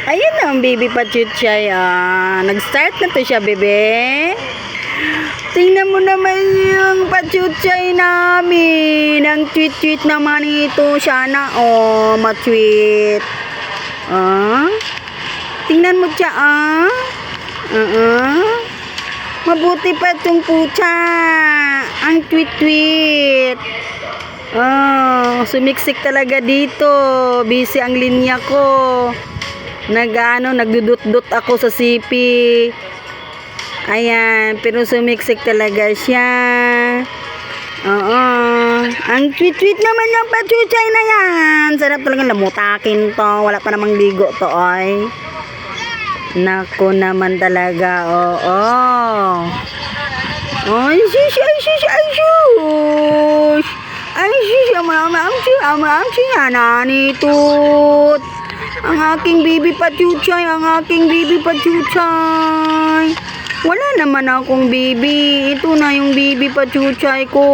Ayan na ang baby pachuchay. Nag-start na to siya, bebe. Tingnan mo naman yung pachuchay namin. Ang tweet-tweet naman ito. Sana, matweet. Tingnan mo siya, Mabuti pa itong pucha. Ang tweet-tweet. Sumiksik talaga dito. Busy ang linya ko. Nagdudut-dut ako sa CP. Ayan, pero sumiksik talaga siya. Ang tweet-tweet naman yung pachuchay na yan. Sarap talaga lamutakin to. Wala pa namang ligo to, oy. Nako naman talaga, Ay, shush, ay, shush, ay, shush. Ay, shush, amamchi, ananitut. Ang aking baby pachuchay, Wala naman akong baby. Ito na yung baby pachuchay ko.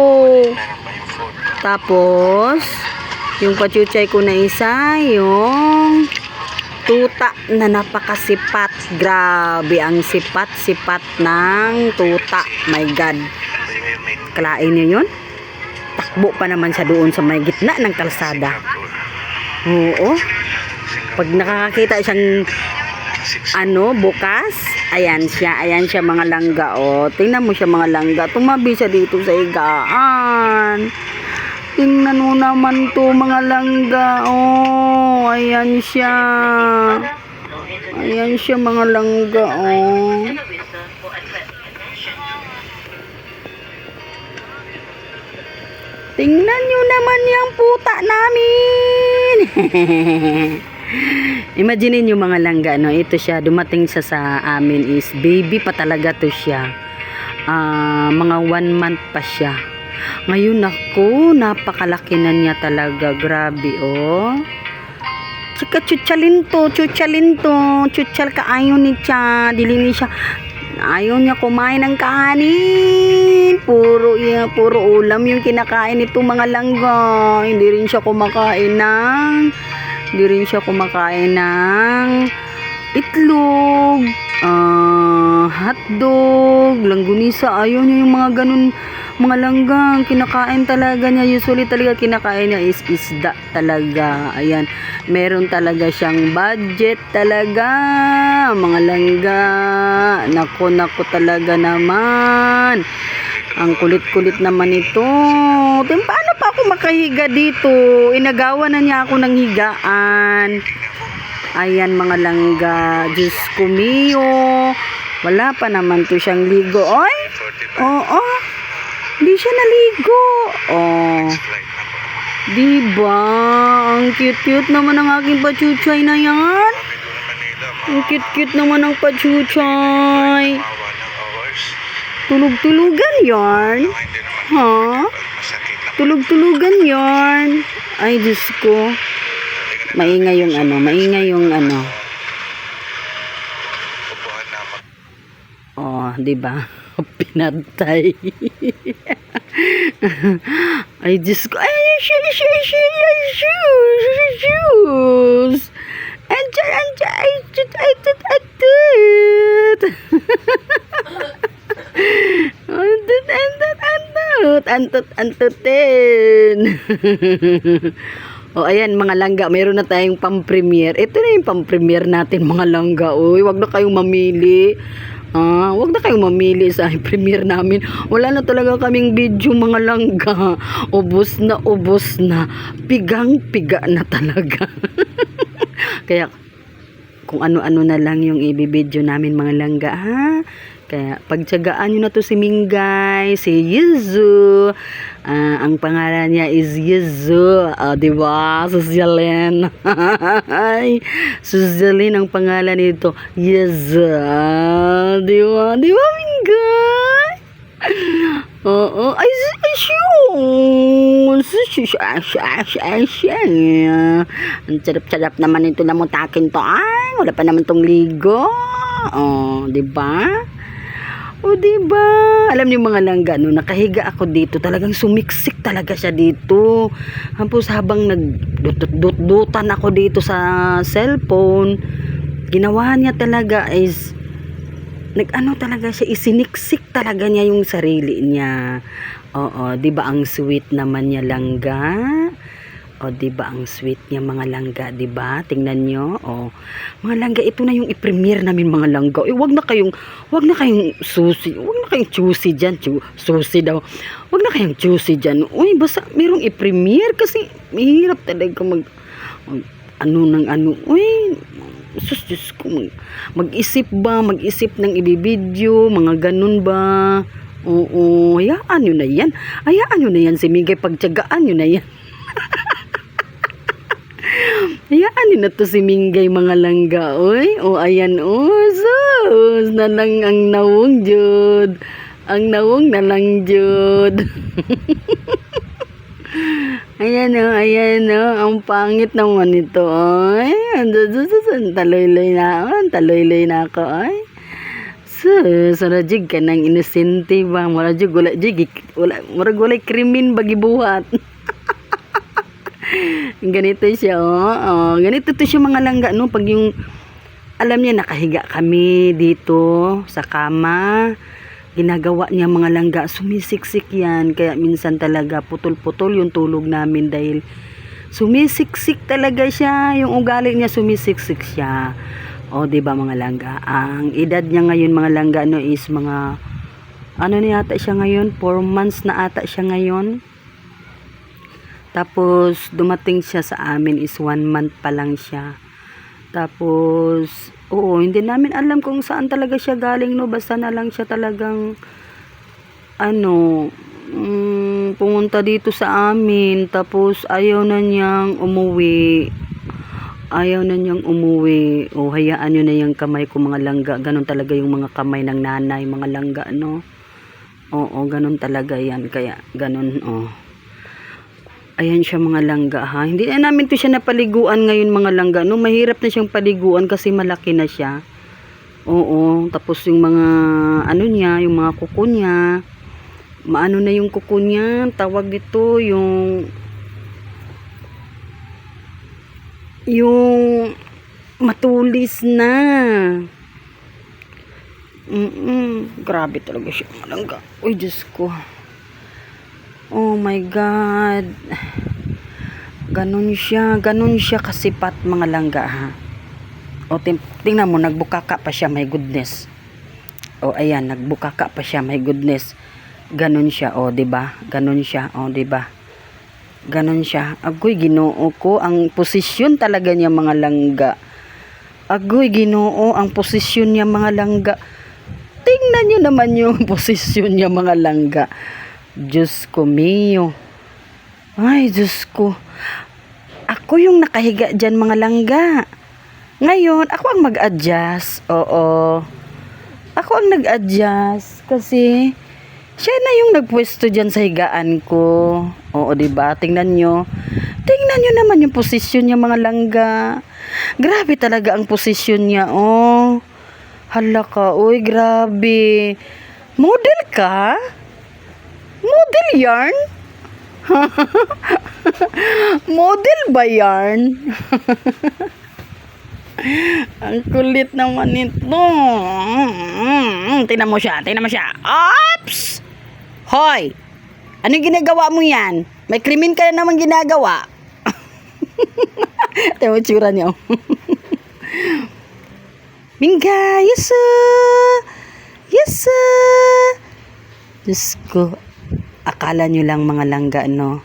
Tapos, yung pachuchay ko na isa, yung tuta na napakasipat. Grabe ang sipat-sipat ng tuta. My God. Kalain niyo yun? Takbo pa naman siya doon sa may gitna ng kalsada. Oo. Pag nakakakita siyang bukas, ayan siya mga langga. Tingnan mo siya mga langga. Tumabi siya dito sa higaan. Tingnan mo naman to mga langga. Ayan siya. Ayan siya mga langga. Tingnan nyo naman yung puta namin. Imagine nyo mga langga, ito siya, dumating siya sa amin is baby pa talaga to siya. Mga 1 month pa siya. Ngayon ako, napakalaki na niya talaga. Grabe, Tsaka chuchalin to. Chuchal ka ayaw ni siya. Dili ni siya. Ayaw niya kumain ng kanin. Puro ulam yung kinakain nito mga langga. Hindi rin siya kumakain ng itlog, hotdog, langgunisa. Ayaw niya yung mga ganun mga langgang kinakain talaga niya. Usually talaga kinakain niya is isda talaga. Ayan, meron talaga siyang budget talaga mga langga. Nako talaga naman. Ang kulit-kulit naman ito. Paano pa ako makahiga dito? Inagawa na niya ako ng higaan. Ayan mga langga. Diyos ko mio. Wala pa naman to siyang ligo. Oy! Hindi siya naligo. Diba? Ang cute-cute naman ang aking pachuchay na yan. Ang cute-cute naman ang pachuchay. Tulog-tulugan yarn. Tulog-tulugan yarn. Ay, Diyos ko. Maingay yung diba? Pinatay. Ay, Diyos ko. Ay, shoes. Antutin. Ayan mga langga, mayroon na tayong pang-premiere. Ito na yung pang-premiere natin mga langga. Wag na kayong mamili. Wag na kayong mamili sa premiere namin. Wala na talaga kaming video mga langga. Ubos na. Pigang-piga na talaga. Kaya kung ano-ano na lang yung ibibideo namin mga langga, Kaya pagtiyagaan nyo na to si Mingay, si Yuzu. Ang pangalan niya is Yuzu. Diba? Suzyalin. Suzyalin ang pangalan nito. Yuzu. Diba? Diba, Mingay? Ay, ang sarap-sarap naman ito na mutakin to. Ay, wala pa naman tong ligo. Diba? Diba? Alam niyo mga langga, nakahiga ako dito, talagang sumiksik talaga siya dito. Tapos habang nagdut-dutan ako dito sa cellphone, ginawa niya talaga is nag-ano talaga siya, isiniksik talaga niya yung sarili niya. Oo, 'di ba ang sweet naman niya langga? O 'di ba ang sweet niya mga langga, 'di ba? Tingnan niyo. Oh, mga langga, ito na yung i-premiere namin mga langga. Wag na kayong susi, wag na kayong choosy diyan, susi daw. Wag na kayong choosy diyan. Uy, basta merong i-premiere kasi mahirap talaga ano ng ano. Uy, Diyos ko, mag-isip ng ibibideo, mga ganun ba? Oo, hayaan nyo na yan. Hayaan nyo na yan si Migay, pagtyagaan nyo na yan. Hayaan nyo na to si Mingay mga langga, oy. O, ayan, sus, nanang ang nawong jud. Ang nawong na lang jud. Ayan o, ang pangit naman ito, ay. Taloy-loy na ako, ay. Sarajig ka ng inosente ba? Marajig, wala krimin bagi buhat. Ganito siya, ganito to siya mga langga, no? Pag yung, alam niya, nakahiga kami dito sa kama. Ginagawa niya mga langga, sumisiksik yan, kaya minsan talaga putol-putol yung tulog namin dahil sumisiksik talaga siya, yung ugali niya sumisiksik siya. O, diba mga langga, ang edad niya ngayon mga langga is mga, ano na ata siya ngayon, 4 months na ata siya ngayon. Tapos dumating siya sa amin is 1 month pa lang siya. Tapos, oo, hindi namin alam kung saan talaga siya galing, no? Basta na lang siya talagang, pumunta dito sa amin. Tapos, ayaw na niyang umuwi. O, hayaan nyo na yung kamay ko mga langga. Ganon talaga yung mga kamay ng nanay, mga langga, no? Oo, ganon talaga yan. Kaya, ganon, ayan siya mga langga, ha. Hindi na namin to siya napaliguan ngayon mga langga, no. Mahirap na siyang paliguan kasi malaki na siya. Oo, tapos yung mga ano niya, yung mga kuko niya, maano na yung kuko niya, tawag dito yung matulis na. Grabe talaga siya mga langga. Uy, Diyos ko. Oh my God. Ganon siya kasipat mga langga, ha. O, tingnan mo, nagbukaka pa siya, my goodness. O, ayan, nagbukaka pa siya, my goodness. Ganon siya, o, diba? Ganon siya, o, diba? Ganon siya. Agoy, Ginoo ko, ang posisyon talaga niya mga langga. Agoy, Ginoo, ang posisyon niya mga langga. Tingnan niyo naman yung posisyon niya mga langga. Diyos ko mio. Ay, Diyos ko. Ako yung nakahiga dyan mga langga. Ngayon, ako ang mag-adjust. Oo. Ako ang nag-adjust. Kasi, siya na yung nagpwesto dyan sa higaan ko. Oo, diba? Tingnan nyo. Tingnan nyo naman yung posisyon niya mga langga. Grabe talaga ang posisyon niya. Oh. Hala ka. Uy, grabe. Model ka? Model yarn? Model ba yarn? Ang kulit naman nito. Tingnan mo siya. Oops! Hoy! Anong ginagawa mo yan? May krimen ka na naman ginagawa. Tingnan mo tsura niya. Mingga, yes sir. Diyos ko. Akala nyo lang mga langga, no?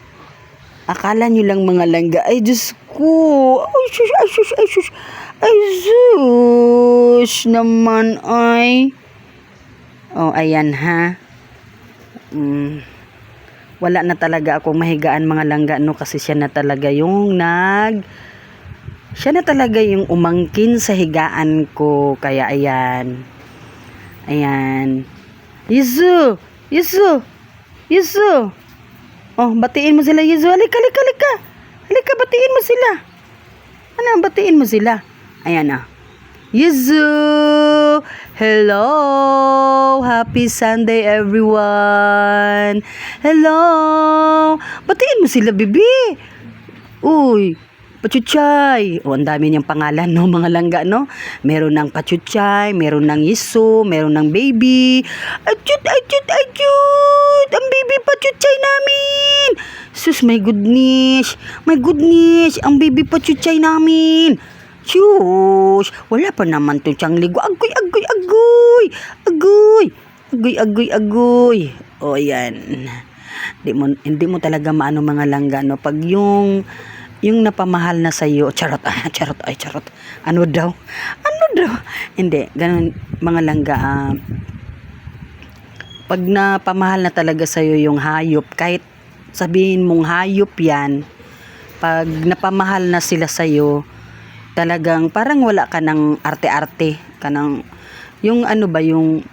Akala nyo lang mga langga. Ay, Diyos ko. Ay, sus. Ay, sus. Naman, ay. Oh, ayan, ha. Wala na talaga akong mahigaan mga langga, no? Kasi siya na talaga yung umangkin sa higaan ko. Kaya, ayan. Ayan. Yesu. Oh, batiin mo sila, Yesu. Halika. Halika, batiin mo sila. Ano, batiin mo sila. Ayan na. Yesu. Hello. Happy Sunday, everyone. Hello. Batiin mo sila, bibi. Uy. Pachuchay. O, ang dami niyang pangalan, no, mga langga, no? Meron ng Pachuchay, meron ng Yiso, meron ng baby. Achut, achut, achut! Ang baby Pachuchay namin! Sus, my goodness! My goodness! Ang baby Pachuchay namin! Shush! Wala pa naman to siyang ligo. Agoy, agoy, agoy! Agoy! Agoy, agoy, agoy! O, yan. Hindi mo talaga maano mga langga, no? Pag yung napamahal na sa'yo, charot, charot, ay, charot. Ano daw? Ano daw? Hindi, ganun, mga langga, pag napamahal na talaga sa'yo yung hayop, kahit sabihin mong hayop yan, pag napamahal na sila sa'yo, talagang parang wala ka ng arte-arte, ka ng, yung ano ba, yung,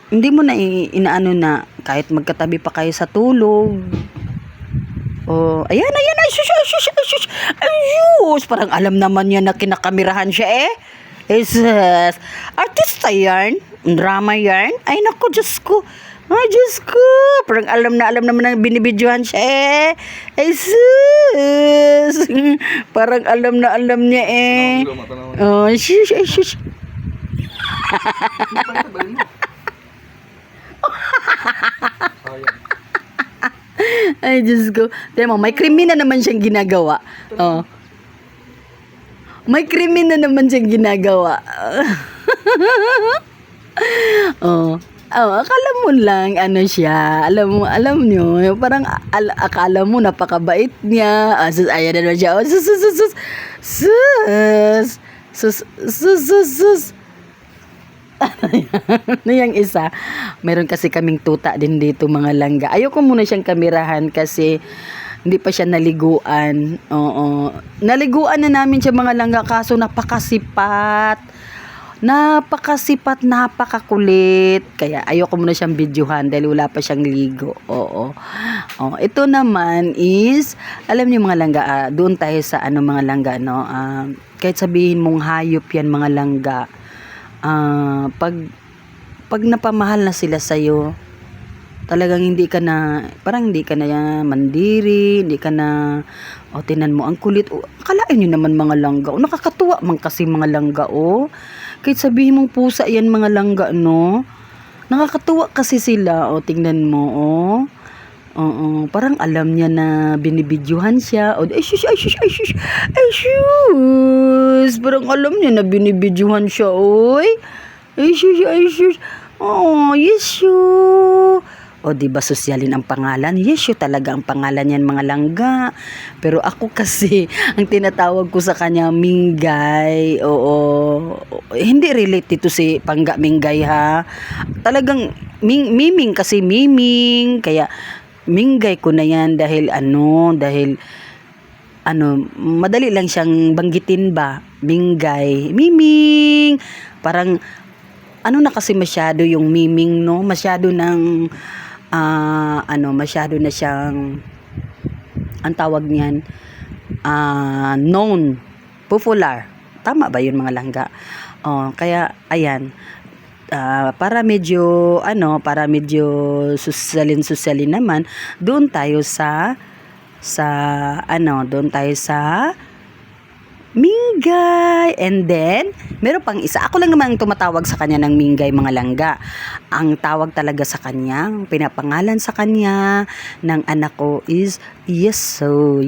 hindi mo na inaano na, kahit magkatabi pa kayo sa tulog, oh, ayan, ay, shush, parang alam naman niya na kinakamerahan siya eh. Jesus, artista yan, drama yan, ay naku, Diyos ko, parang alam naman na binibidyohan siya eh. Jesus, parang alam niya eh. Oh, shush. Ay, Diyos ko. Tignan mo, may krimen na naman siyang ginagawa. Oh. May krimen na naman siyang ginagawa. Oh. Oh, akala mo lang ano siya. Alam niyo, parang akala mo napakabait niya. Ayan na naman siya. Oh, sus. Ano yung isa? Meron kasi kaming tuta din dito mga langga. Ayoko muna siyang kamerahan kasi hindi pa siya naliguan. Oo. Naliguan na namin siya mga langga kaso napakasipat, napakakulit. Kaya ayoko muna siyang videohan dahil wala pa siyang ligo. Oo. Oh, ito naman is, alam niyo mga langga, doon tayo sa ano mga langga, no? Kahit sabihin mong hayop yan mga langga, pag napamahal na sila sa'yo, talagang parang hindi ka na mandiri, hindi ka na, tinan mo, ang kulit, akalain nyo naman mga langga, nakakatuwa man kasi mga langga, kahit sabihin mong pusa yan mga langga, no, nakakatuwa kasi sila, tingnan mo, parang alam niya na binibidyuhan siya. Ay, shush. Parang alam niya na binibidyuhan siya, oy. Ay, shush. Oh, Yeshu. Diba sosyalin ang pangalan? Yeshu talaga ang pangalan yan mga langga. Pero ako kasi, ang tinatawag ko sa kanya, Minggay. Oo. Hindi relate ito si Pangga Minggay, ha? Talagang, Miming kasi Miming. Kaya, Minggay ko na yan dahil madali lang siyang banggitin ba, Minggay, Miming, parang na kasi masyado yung Miming, no, masyado ng masyado na siyang, ang tawag niyan, known, popular, tama ba yun mga langga? Kaya ayan, para medyo susalin naman, doon tayo sa Minggay. And then meron pang isa, ako lang naman ang tumatawag sa kanya ng Minggay mga langga. Ang tawag talaga sa kanya, pinapangalan sa kanya ng anak ko is Yeso.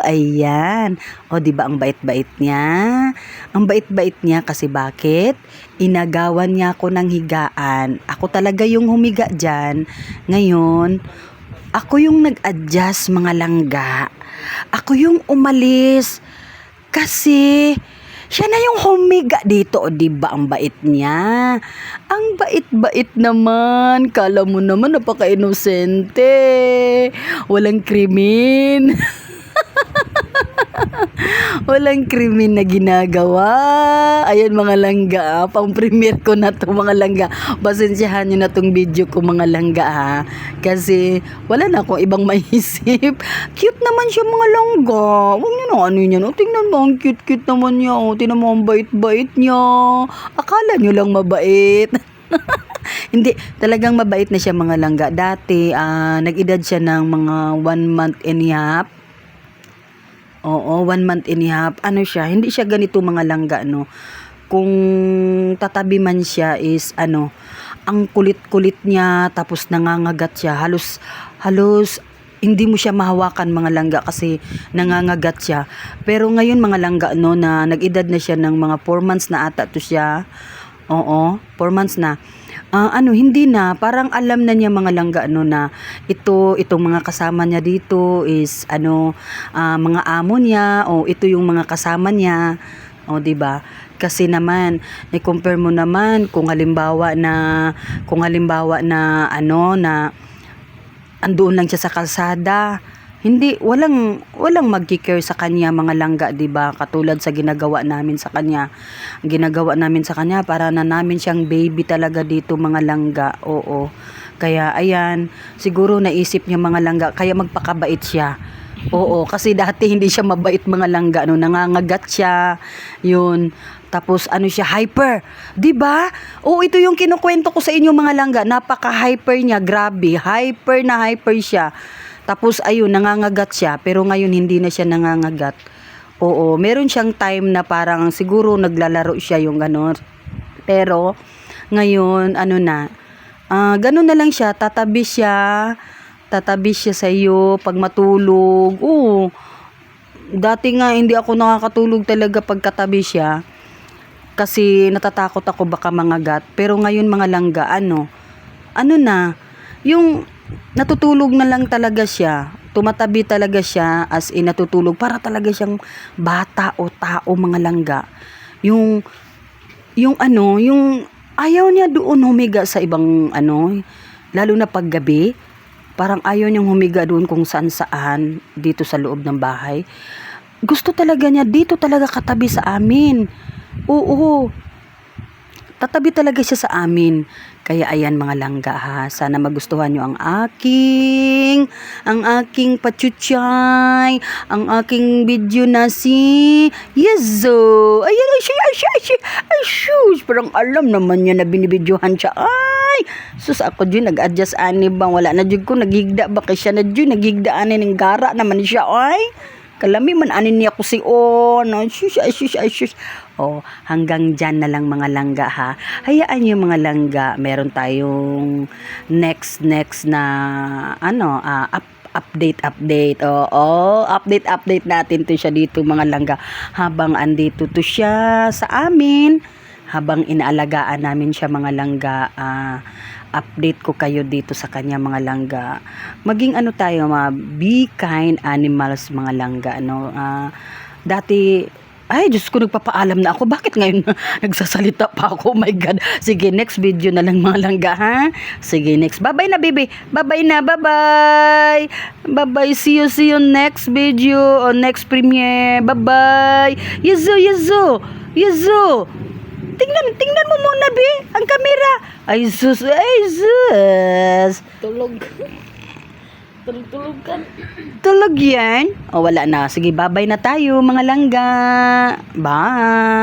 Ayan. Diba ang bait-bait niya? Ang bait-bait niya kasi bakit? Inagawan niya ako ng higaan. Ako talaga yung humiga dyan. Ngayon, ako yung nag-adjust mga langga. Ako yung umalis. Kasi siya na yung humiga dito, diba ang bait niya? Ang bait-bait naman. Kala mo naman napaka-inosente. Walang krimen. Walang krimen na ginagawa. Ayan mga langga, pang premiere ko na to mga langga. Pasensyahan nyo na tong video ko mga langga, ha. Kasi wala na akong ibang maisip. Cute naman siya mga langga. Huwag nyo na ano yan. Tingnan mo, ang cute-cute naman niya. Tingnan mo, ang bait-bait niya. Akala nyo lang mabait. Hindi, talagang mabait na siya mga langga. Dati, nag-edad siya ng mga 1 month and a half. Oo, 1 month and a half. Ano siya, hindi siya ganito mga langga, no? Kung tatabi man siya is ano, ang kulit-kulit niya, tapos nangangagat siya. Halos hindi mo siya mahawakan mga langga kasi nangangagat siya. Pero ngayon mga langga, no, na nag-edad na siya ng mga 4 months na ata to siya. Oo, 4 months na. Hindi na, parang alam na niya mga langga, no, na itong mga kasama niya dito is mga amo niya, o ito yung mga kasama niya. O, 'di ba? Kasi naman, i-compare mo naman kung halimbawa na na andoon lang siya sa kalsada. Hindi, walang magki-care sa kanya mga langga, 'di ba? Katulad sa ginagawa namin sa kanya. Ginagawa namin sa kanya para na namin siyang baby talaga dito mga langga. Oo. Kaya ayan, siguro naisip niya mga langga, kaya magpakabait siya. Oo, kasi dati hindi siya mabait mga langga, no, nangangagat siya. 'Yun. Tapos siya, hyper. 'Di ba? Oo, ito yung kinukuwento ko sa inyo mga langga, napaka-hyper niya, grabe. Hyper na hyper siya. Tapos ayun, nangangagat siya, pero ngayon hindi na siya nangangagat. Oo, meron siyang time na parang siguro naglalaro siya yung gano'n. Pero ngayon gano'n na lang siya, tatabi siya sa iyo pag matulog. Oo. Dati nga hindi ako nakakatulog talaga pagkatabi siya kasi natatakot ako baka mangagat. Pero ngayon mga langga, yung natutulog na lang talaga siya. Tumatabi talaga siya, as in natutulog. Para talaga siyang bata o tao mga langga. Yung ayaw niya doon humiga sa ibang lalo na paggabi. Parang ayaw niyang humiga doon kung saan dito sa loob ng bahay. Gusto talaga niya dito talaga katabi sa amin. Oo. Tatabi talaga siya sa amin. Kaya ayan mga langga ha, sana magustuhan nyo ang aking pachuchay, ang aking video na si Yezo. Ayan, ay, shush, parang alam naman niya na binibidyohan siya. Ay, sus ako dyan, nag-adjust ani bang, wala na dyan ko, nagigda ba kay siya na dyan, nagigda ani ng gara naman siya, ay. Kalami man anin niya ko si shush. Oh, hanggang dyan na lang mga langga ha. Hayaan niyo mga langga, meron tayong next na update. Update natin to siya dito mga langga. Habang andito to siya sa amin, habang inaalagaan namin siya mga langga, update ko kayo dito sa kanya mga langga. Maging tayo be kind animals mga langga, dati, ay Diyos ko, nagpapaalam na ako, bakit ngayon nagsasalita pa ako, oh my God. Sige, next video na lang mga langga ha. Sige, next, bye bye na baby, bye bye, see you next video or next premiere, bye bye. Yezo, tingnan mo muna be ang kamera. Ay sus. Tulog yan? O wala na. Sige, bye-bye na tayo mga langga. Bye.